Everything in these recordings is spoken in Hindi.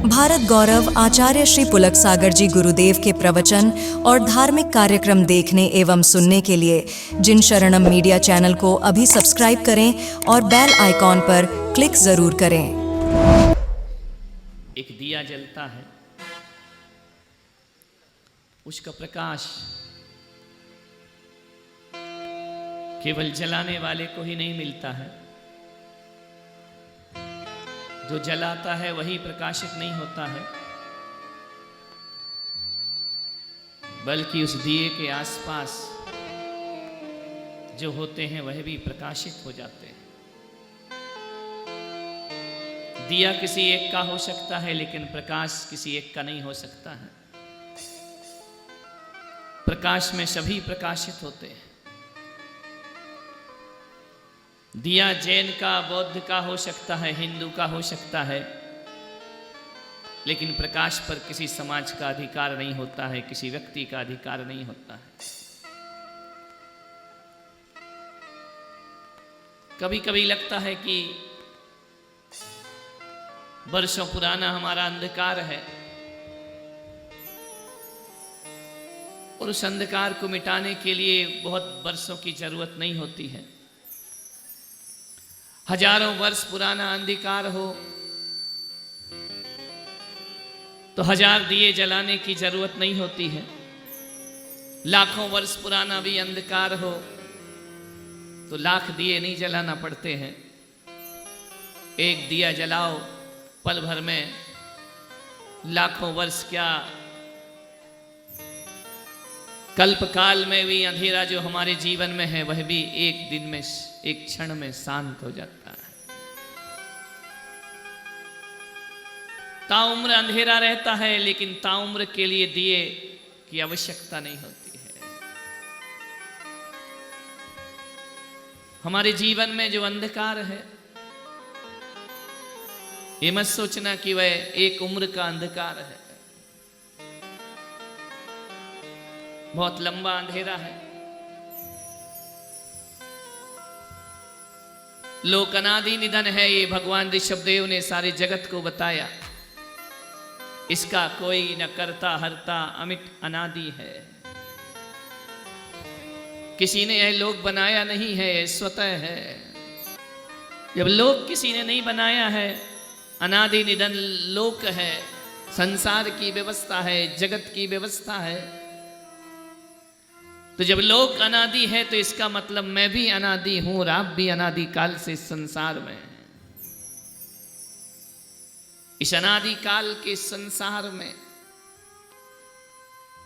भारत गौरव आचार्य श्री पुलक सागर जी गुरुदेव के प्रवचन और धार्मिक कार्यक्रम देखने एवं सुनने के लिए जिन शरणम मीडिया चैनल को अभी सब्सक्राइब करें और बेल आइकॉन पर क्लिक जरूर करें। एक दिया जलता है, उसका प्रकाश केवल जलाने वाले को ही नहीं मिलता है। जो जलाता है वही प्रकाशित नहीं होता है, बल्कि उस दिए के आसपास जो होते हैं वह भी प्रकाशित हो जाते हैं। दिया किसी एक का हो सकता है, लेकिन प्रकाश किसी एक का नहीं हो सकता है। प्रकाश में सभी प्रकाशित होते हैं। दिया जैन का, बौद्ध का हो सकता है, हिंदू का हो सकता है, लेकिन प्रकाश पर किसी समाज का अधिकार नहीं होता है, किसी व्यक्ति का अधिकार नहीं होता है। कभी कभी लगता है कि वर्षों पुराना हमारा अंधकार है और उस अंधकार को मिटाने के लिए बहुत वर्षों की जरूरत नहीं होती है। हजारों वर्ष पुराना अंधकार हो तो 1000 दिए जलाने की जरूरत नहीं होती है। लाखों वर्ष पुराना भी अंधकार हो तो लाख दिए नहीं जलाना पड़ते हैं। एक दिया जलाओ, पल भर में लाखों वर्ष क्या, कल्प काल में भी अंधेरा जो हमारे जीवन में है वह भी एक दिन में, एक क्षण में शांत हो जाता है। ताउम्र अंधेरा रहता है, लेकिन ताउम्र के लिए दिए की आवश्यकता नहीं होती है। हमारे जीवन में जो अंधकार है, ये मत सोचना कि वह एक उम्र का अंधकार है। बहुत लंबा अंधेरा है। लोक अनादि निधन है, ये भगवान ऋषभदेव ने सारे जगत को बताया। इसका कोई न करता हरता, अमिट अनादि है। किसी ने यह लोक बनाया नहीं है, यह स्वतः है। जब लोक किसी ने नहीं बनाया है, अनादि निधन लोक है, संसार की व्यवस्था है, जगत की व्यवस्था है। तो जब लोक अनादि है तो इसका मतलब मैं भी अनादि हूं और आप भी अनादि काल से संसार में हैं। इस अनादि काल के संसार में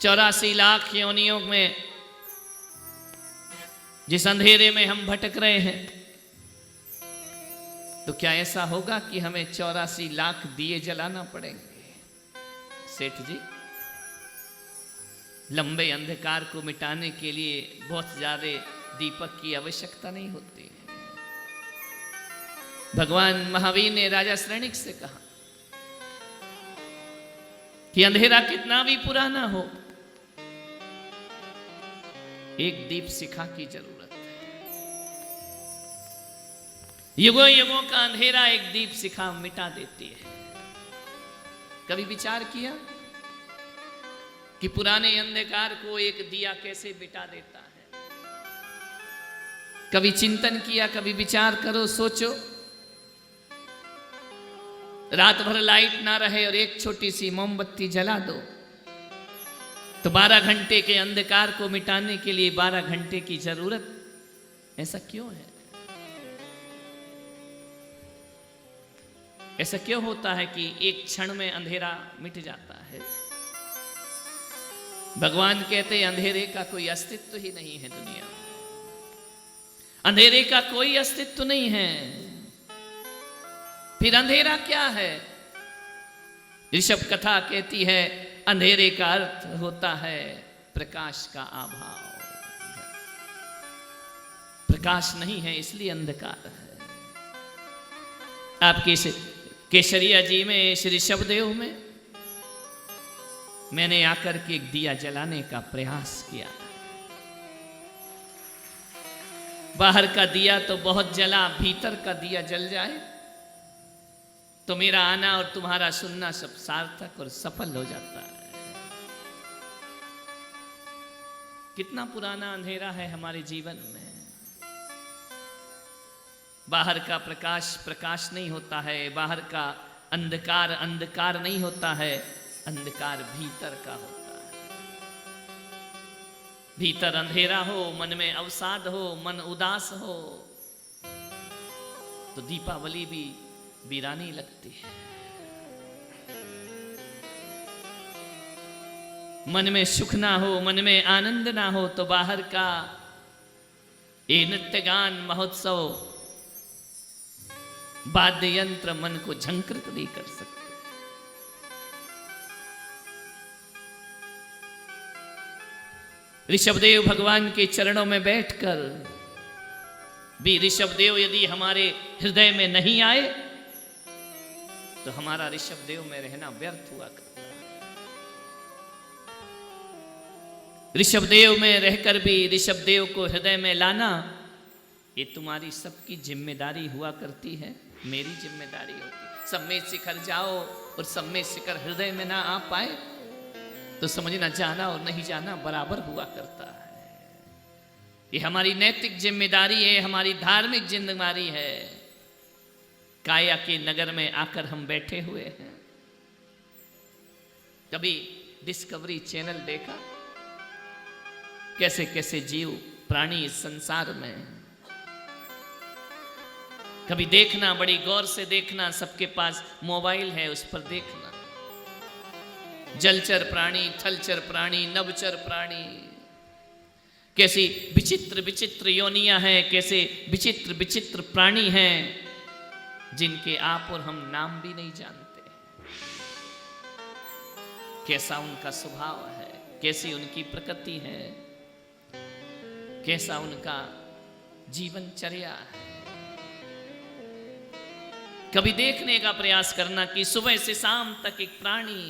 84 लाख योनियों में जिस अंधेरे में हम भटक रहे हैं, तो क्या ऐसा होगा कि हमें 84 लाख दिए जलाना पड़ेंगे? सेठ जी, लंबे अंधकार को मिटाने के लिए बहुत ज्यादा दीपक की आवश्यकता नहीं होती है। भगवान महावीर ने राजा श्रेणिक से कहा कि अंधेरा कितना भी पुराना हो, एक दीप शिखा की जरूरत है। युगों युगों का अंधेरा एक दीप शिखा मिटा देती है। कभी विचार किया कि पुराने अंधकार को एक दिया कैसे मिटा देता है? कभी चिंतन किया? कभी विचार करो, सोचो। रात भर लाइट ना रहे और एक छोटी सी मोमबत्ती जला दो, तो 12 घंटे के अंधकार को मिटाने के लिए 12 घंटे की जरूरत। ऐसा क्यों है? ऐसा क्यों होता है कि एक क्षण में अंधेरा मिट जाता है? भगवान कहते हैं अंधेरे का कोई अस्तित्व ही नहीं है दुनिया में। अंधेरे का कोई अस्तित्व नहीं है। फिर अंधेरा क्या है? ऋषभ कथा कहती है अंधेरे का अर्थ होता है प्रकाश का अभाव। प्रकाश नहीं है इसलिए अंधकार है। आपके केसरिया जी में, श्री ऋषभदेव में मैंने आकर के एक दिया जलाने का प्रयास किया। बाहर का दिया तो बहुत जला, भीतर का दिया जल जाए तो मेरा आना और तुम्हारा सुनना सब सार्थक और सफल हो जाता है। कितना पुराना अंधेरा है हमारे जीवन में। बाहर का प्रकाश प्रकाश नहीं होता है, बाहर का अंधकार अंधकार नहीं होता है, अंधकार भीतर का होता है। भीतर अंधेरा हो, मन में अवसाद हो, मन उदास हो, तो दीपावली भी वीरानी लगती है। मन में सुख ना हो, मन में आनंद ना हो, तो बाहर का ये नृत्य गान महोत्सव वाद्य यंत्र मन को झंकृत नहीं कर सकते। ऋषभदेव भगवान के चरणों में बैठकर भी ऋषभदेव यदि हमारे हृदय में नहीं आए तो हमारा ऋषभदेव में रहना व्यर्थ हुआ करता है। ऋषभदेव में रहकर भी ऋषभदेव को हृदय में लाना ये तुम्हारी सबकी जिम्मेदारी हुआ करती है, मेरी जिम्मेदारी होती है। सब में शिखर जाओ और सब में शिखर हृदय में ना आ पाए तो समझना जाना और नहीं जाना बराबर हुआ करता है। ये हमारी नैतिक जिम्मेदारी है, हमारी धार्मिक जिम्मेदारी है। काया के नगर में आकर हम बैठे हुए हैं। कभी डिस्कवरी चैनल देखा? कैसे कैसे जीव प्राणी इस संसार में। कभी देखना, बड़ी गौर से देखना, सबके पास मोबाइल है, उस पर देखना। जलचर प्राणी, थलचर प्राणी, नभचर प्राणी, कैसी विचित्र विचित्र योनियां हैं, कैसे विचित्र विचित्र प्राणी हैं जिनके आप और हम नाम भी नहीं जानते। कैसा उनका स्वभाव है, कैसी उनकी प्रकृति है, कैसा उनका जीवनचर्या है। कभी देखने का प्रयास करना कि सुबह से शाम तक एक प्राणी,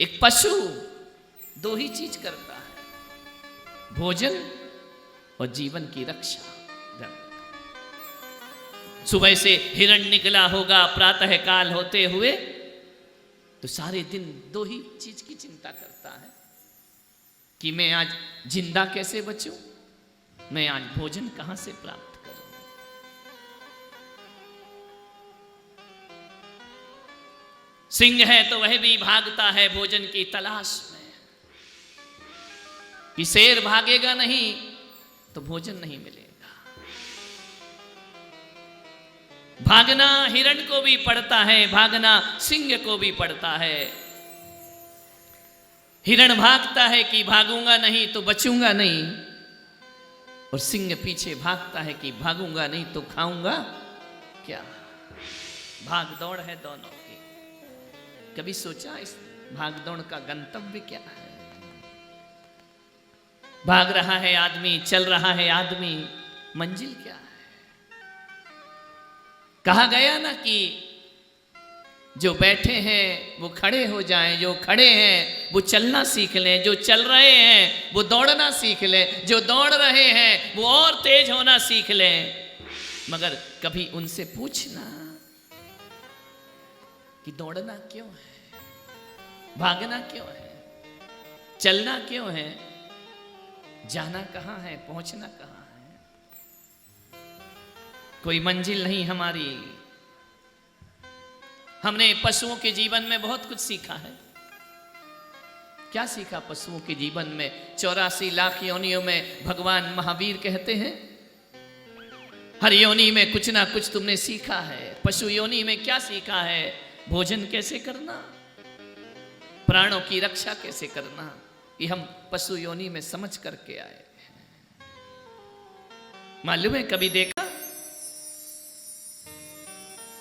एक पशु दो ही चीज करता है, भोजन और जीवन की रक्षा। सुबह से हिरण निकला होगा प्रातः काल होते हुए तो सारे दिन दो ही चीज की चिंता करता है कि मैं आज जिंदा कैसे बचूं, मैं आज भोजन कहां से प्राप्त करूं। सिंह है तो वह भी भागता है भोजन की तलाश में कि शेर भागेगा नहीं तो भोजन नहीं मिलेगा। भागना हिरण को भी पड़ता है, भागना सिंह को भी पड़ता है। हिरण भागता है कि भागूंगा नहीं तो बचूंगा नहीं, और सिंह पीछे भागता है कि भागूंगा नहीं तो खाऊंगा क्या। भाग दौड़ है दोनों की। कभी सोचा इस भाग दौड़ का गंतव्य क्या है? भाग रहा है आदमी, चल रहा है आदमी, मंजिल क्या है? कहा गया ना कि जो बैठे हैं वो खड़े हो जाएं, जो खड़े हैं वो चलना सीख लें, जो चल रहे हैं वो दौड़ना सीख लें, जो दौड़ रहे हैं वो और तेज होना सीख लें। मगर कभी उनसे पूछना कि दौड़ना क्यों है, भागना क्यों है, चलना क्यों है, जाना कहाँ है, पहुंचना कहाँ है? कोई मंजिल नहीं हमारी। हमने पशुओं के जीवन में बहुत कुछ सीखा है। क्या सीखा पशुओं के जीवन में? 84 लाख योनियों में भगवान महावीर कहते हैं हर योनि में कुछ ना कुछ तुमने सीखा है। पशु योनि में क्या सीखा है? भोजन कैसे करना, प्राणों की रक्षा कैसे करना, ये हम पशु योनि में समझ करके आए। मालूम है कभी देखा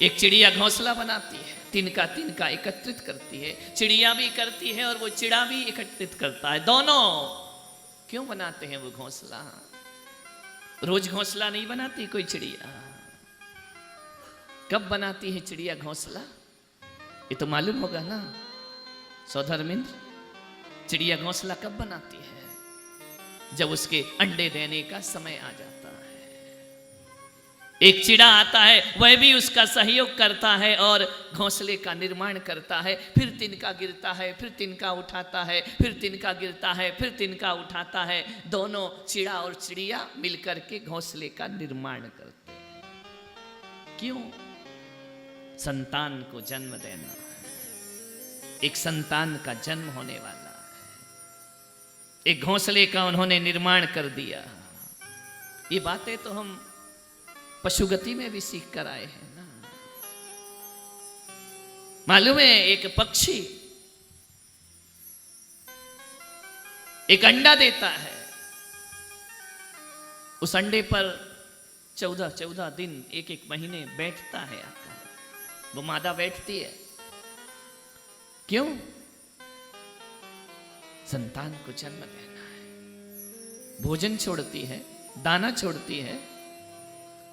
एक चिड़िया घोंसला बनाती है, तिनका तिनका एकत्रित करती है, चिड़िया भी करती है और वो चिड़ा भी एकत्रित करता है। दोनों क्यों बनाते हैं वो घोंसला? रोज घोंसला नहीं बनाती कोई चिड़िया। कब बनाती है चिड़िया घोंसला? ये तो मालूम होगा ना सौधर्मिंद्र, चिड़िया घोंसला कब बनाती है? जब उसके अंडे देने का समय आ जाता है। एक चिड़ा आता है, वह भी उसका सहयोग करता है और घोंसले का निर्माण करता है। फिर तिनका गिरता है, फिर तिनका उठाता है, फिर तिनका गिरता है, फिर तिनका उठाता है। दोनों चिड़ा और चिड़िया मिलकर के घोंसले का निर्माण करते हैं। क्यों? संतान को जन्म देना है। एक संतान का जन्म होने वाला है। एक घोंसले का उन्होंने निर्माण कर दिया। ये बातें तो हम पशुगति में भी सीख कर आए हैं ना। मालूम है, एक पक्षी एक अंडा देता है, उस अंडे पर 14 दिन, एक महीने बैठता है आकर। वो मादा बैठती है। क्यों? संतान को जन्म देना है। भोजन छोड़ती है, दाना छोड़ती है।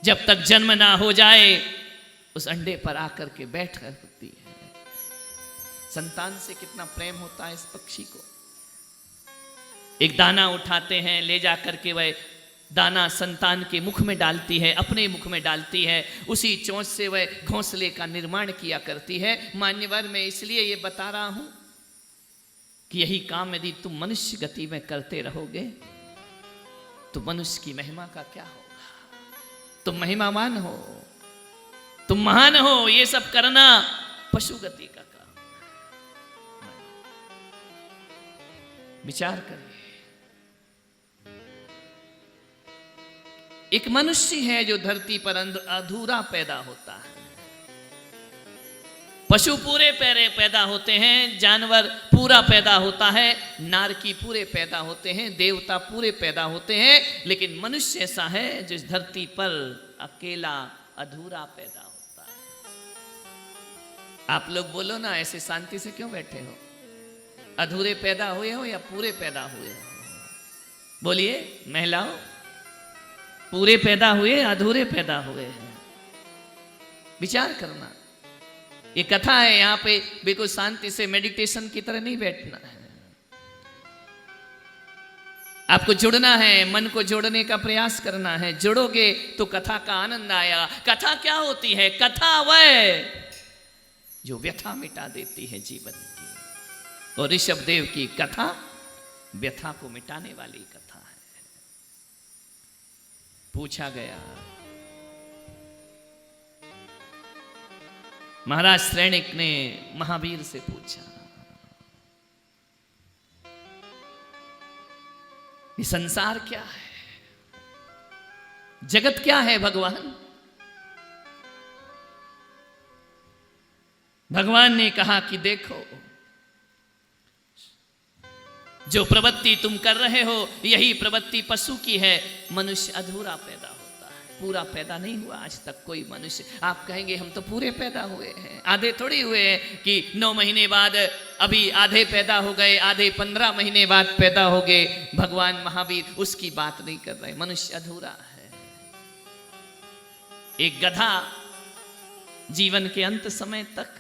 जब तक जन्म ना हो जाए उस अंडे पर आकर के बैठ करती है। संतान से कितना प्रेम होता है इस पक्षी को। एक दाना उठाते हैं, ले जाकर के वह दाना संतान के मुख में डालती है, अपने मुख में डालती है। उसी चोंच से वह घोंसले का निर्माण किया करती है। मान्यवर, मैं इसलिए ये बता रहा हूं कि यही काम यदि तुम मनुष्य गति में करते रहोगे तो मनुष्य की महिमा का क्या होगा। तुम महिमावान हो, तुम महान हो। ये सब करना पशु गति का काम। विचार करिए, एक मनुष्य है जो धरती पर अधूरा पैदा होता है। पशु पूरे पैदा होते हैं, जानवर पूरा पैदा होता है, नारकी पूरे पैदा होते हैं, देवता पूरे पैदा होते हैं, लेकिन मनुष्य ऐसा है जो इस धरती पर अकेला अधूरा पैदा होता है। आप लोग बोलो ना, ऐसे शांति से क्यों बैठे हो? अधूरे पैदा हुए हो या पूरे पैदा हुए हो? बोलिए महिलाओं, पूरे पैदा हुए, अधूरे पैदा हुए हैं? विचार करना। ये कथा है, यहां पे बिल्कुल शांति से मेडिटेशन की तरह नहीं बैठना है। आपको जुड़ना है, मन को जोड़ने का प्रयास करना है। जुड़ोगे तो कथा का आनंद आएगा। कथा क्या होती है? कथा वह जो व्यथा मिटा देती है जीवन की। और ऋषभ देव की कथा व्यथा को मिटाने वाली कथा है। पूछा गया, महाराज श्रेणिक ने महावीर से पूछा, ये संसार क्या है? जगत क्या है भगवान? भगवान ने कहा कि देखो, जो प्रवृत्ति तुम कर रहे हो यही प्रवृत्ति पशु की है। मनुष्य अधूरा पैदा होता है, पूरा पैदा नहीं हुआ आज तक कोई मनुष्य। आप कहेंगे हम तो पूरे पैदा हुए हैं, आधे थोड़ी हुए हैं कि 9 महीने बाद अभी आधे पैदा हो गए, आधे 15 महीने बाद पैदा हो गए। भगवान महावीर उसकी बात नहीं कर रहे। मनुष्य अधूरा है। एक गधा जीवन के अंत समय तक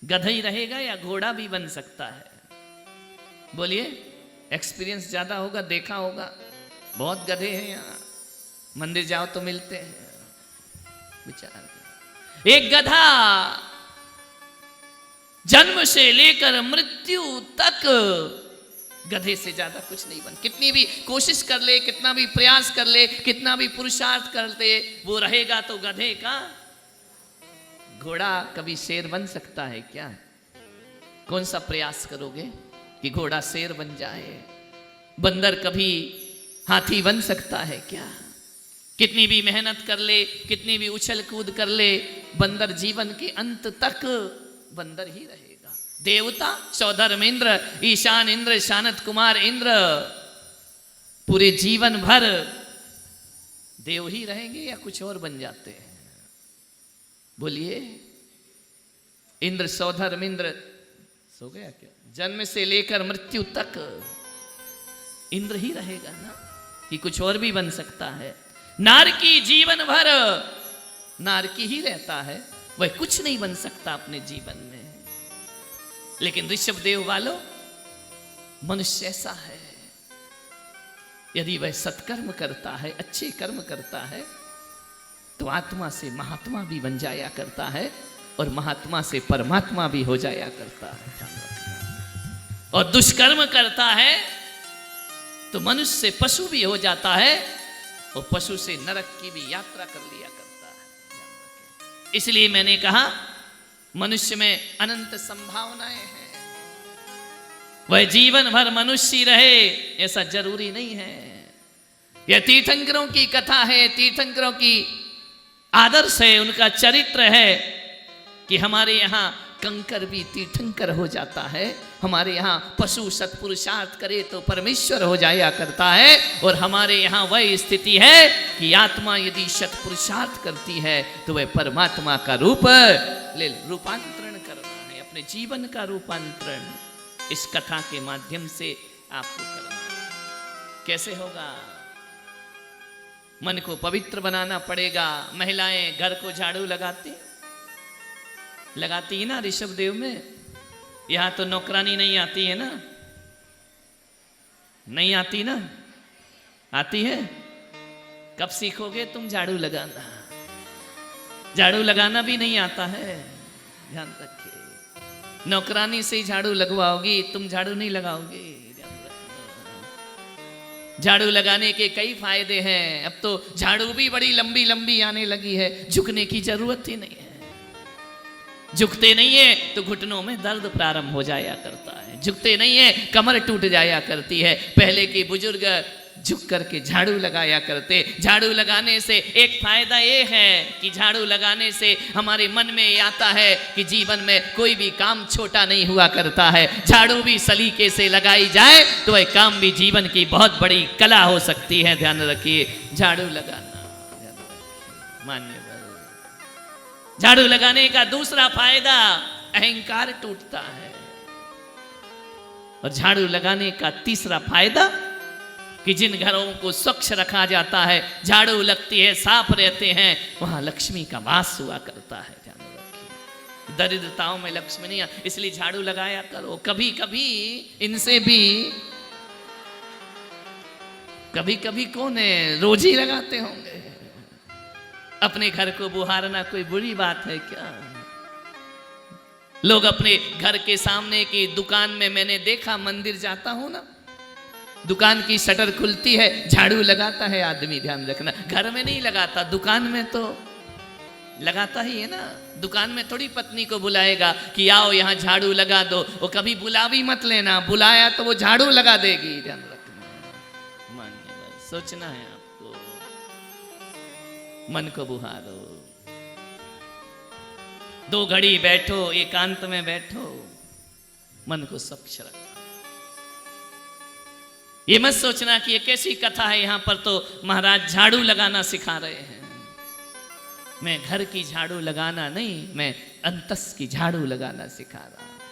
गधा ही रहेगा या घोड़ा भी बन सकता है? बोलिए, एक्सपीरियंस ज्यादा होगा, देखा होगा। बहुत गधे हैं यहाँ, मंदिर जाओ तो मिलते हैं। विचार, एक गधा जन्म से लेकर मृत्यु तक गधे से ज्यादा कुछ नहीं बन। कितनी भी कोशिश कर ले, कितना भी प्रयास कर ले, कितना भी पुरुषार्थ कर ले, वो रहेगा तो गधे का। घोड़ा कभी शेर बन सकता है क्या? कौन सा प्रयास करोगे कि घोड़ा शेर बन जाए? बंदर कभी हाथी बन सकता है क्या? कितनी भी मेहनत कर ले, कितनी भी उछल कूद कर ले, बंदर जीवन के अंत तक बंदर ही रहेगा। देवता सौधर्म इंद्र, ईशान इंद्र, शानत कुमार इंद्र पूरे जीवन भर देव ही रहेंगे या कुछ और बन जाते हैं? बोलिए, इंद्र सौधर्म इंद्र सो गया क्या? जन्म से लेकर मृत्यु तक इंद्र ही रहेगा ना, कि कुछ और भी बन सकता है? नारकी जीवन भर नारकी ही रहता है, वह कुछ नहीं बन सकता अपने जीवन में। लेकिन ऋषभ देव वालों, मनुष्य ऐसा है, यदि वह सत्कर्म करता है, अच्छे कर्म करता है, तो आत्मा से महात्मा भी बन जाया करता है और महात्मा से परमात्मा भी हो जाया करता है। और दुष्कर्म करता है तो मनुष्य से पशु भी हो जाता है और पशु से नरक की भी यात्रा कर लिया करता है। इसलिए मैंने कहा मनुष्य में अनंत संभावनाएं हैं। वह जीवन भर मनुष्य ही रहे ऐसा जरूरी नहीं है। यह तीर्थंकरों की कथा है, तीर्थंकरों की आदर्श है, उनका चरित्र है कि हमारे यहाँ कंकर भी तीर्थंकर हो जाता है, हमारे यहाँ पशु सत्पुरुषार्थ करे तो परमेश्वर हो जाया करता है, और हमारे यहाँ वह स्थिति है कि आत्मा यदि सत्पुरुषार्थ करती है तो वह परमात्मा का रूप ले रूपांतरण करना है, अपने जीवन का रूपांतरण इस कथा के माध्यम से आपको करना है। कैसे होगा? मन को पवित्र बनाना पड़ेगा। महिलाएं घर को झाड़ू लगाती है ना ऋषभ देव में। यहां तो नौकरानी नहीं आती है ना, नहीं आती ना, आती है। कब सीखोगे तुम झाड़ू लगाना? झाड़ू लगाना भी नहीं आता है, ध्यान रखिए। नौकरानी से ही झाड़ू लगवाओगी, तुम झाड़ू नहीं लगाओगे, ध्यान रखना। झाड़ू लगाने के कई फायदे हैं। अब तो झाड़ू भी बड़ी लंबी लंबी आने लगी है, झुकने की जरूरत ही नहीं है। झुकते नहीं है तो घुटनों में दर्द प्रारंभ हो जाया करता है, झुकते नहीं है कमर टूट जाया करती है। पहले के बुजुर्ग झुक करके झाड़ू लगाया करते। झाड़ू लगाने से एक फायदा ये है कि झाड़ू लगाने से हमारे मन में ये आता है कि जीवन में कोई भी काम छोटा नहीं हुआ करता है। झाड़ू भी सलीके से लगाई जाए तो वह काम भी जीवन की बहुत बड़ी कला हो सकती है। ध्यान रखिए, झाड़ू लगाना, मान्यवर। झाड़ू लगाने का दूसरा फायदा, अहंकार टूटता है। और झाड़ू लगाने का तीसरा फायदा कि जिन घरों को स्वच्छ रखा जाता है, झाड़ू लगती है, साफ रहते हैं, वहां लक्ष्मी का वास हुआ करता है। ध्यान रखिए, दरिद्रताओं में लक्ष्मी नहीं, इसलिए झाड़ू लगाया करो। कभी कभी इनसे भी, कभी कभी कौन है, रोज ही लगाते होंगे। अपने घर को बुहारना कोई बुरी बात है क्या? लोग अपने घर के सामने की दुकान में, मैंने देखा, मंदिर जाता हूं ना, दुकान की शटर खुलती है, झाड़ू लगाता है आदमी। ध्यान रखना, घर में नहीं लगाता, दुकान में तो लगाता ही है ना। दुकान में थोड़ी पत्नी को बुलाएगा कि आओ यहाँ झाड़ू लगा दो। वो कभी बुला भी मत लेना, बुलाया तो वो झाड़ू लगा देगी। ध्यान रखना, मान्यवर, सोचना है आपको। मन को बुहारो, 2 घड़ी बैठो, एकांत में बैठो, मन को स्वच्छ रखो। ये मत सोचना कि ये कैसी कथा है, यहां पर तो महाराज झाड़ू लगाना सिखा रहे हैं। मैं घर की झाड़ू लगाना नहीं, मैं अंतस की झाड़ू लगाना सिखा रहा हूं।